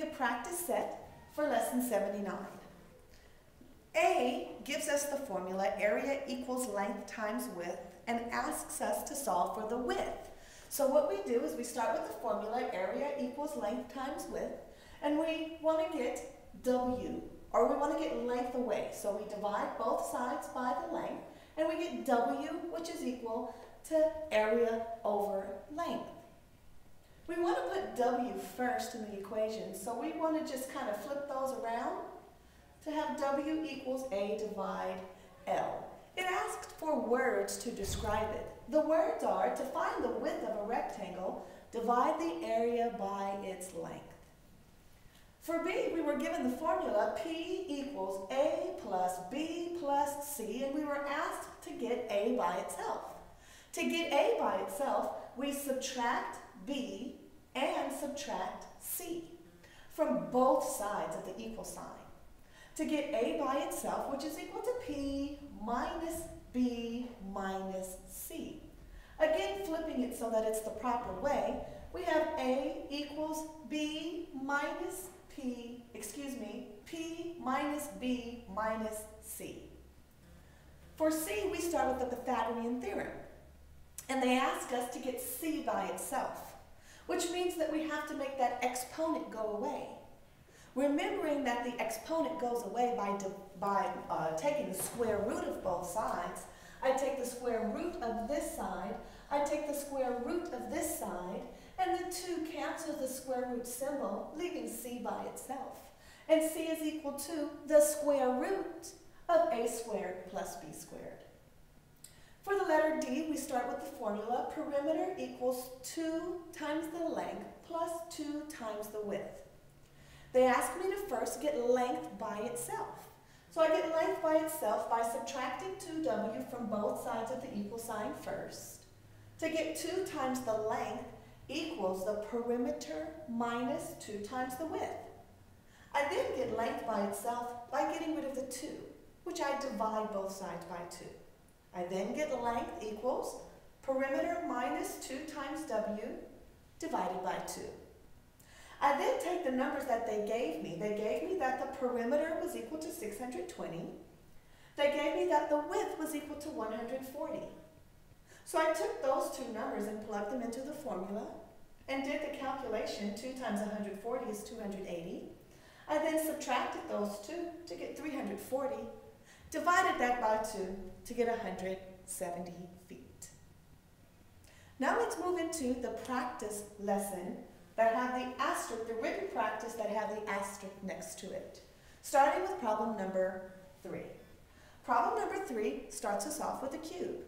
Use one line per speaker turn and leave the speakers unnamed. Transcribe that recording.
the practice set for lesson 79. A gives us the formula area equals length times width and asks us to solve for the width. So what we do is we start with the formula area equals length times width, and we want to get W, or we want to get length away. So we divide both sides by the length, and we get W, which is equal to area over length. We want to put W first in the equation, so we want to just kind of flip those around to have W equals A divide L. It asked for words to describe it. The words are, to find the width of a rectangle, divide the area by its length. For B, we were given the formula P equals A plus B plus C, and we were asked to get A by itself. To get A by itself, we subtract B and subtract C from both sides of the equal sign. To get A by itself, which is equal to P minus B minus C. Again, flipping it so that it's the proper way, we have A equals B minus P minus B minus C. For C, we start with the Pythagorean theorem, and they ask us to get C by itself, which means that we have to make that exponent go away. Remembering that the exponent goes away by taking the square root of both sides, I take the square root of this side, I take the square root of this side, and the two cancel the square root symbol, leaving C by itself. And C is equal to the square root of A squared plus B squared. For the letter D, we start with the formula perimeter equals 2 times the length plus 2 times the width. They ask me to first get length by itself. So I get length by itself by subtracting 2W from both sides of the equal sign first. To get 2 times the length equals the perimeter minus 2 times the width. I then get length by itself by getting rid of the 2, which I divide both sides by 2. I then get length equals perimeter minus 2 times W divided by 2. I then take the numbers that they gave me. They gave me that the perimeter was equal to 620. They gave me that the width was equal to 140. So I took those two numbers and plugged them into the formula and did the calculation. 2 times 140 is 280. I then subtracted those two to get 340, divided that by 2 to get 170 feet. Now let's move into the practice lesson that have the asterisk, the written practice that have the asterisk next to it. Starting with problem number 3. Problem number 3 starts us off with a cube.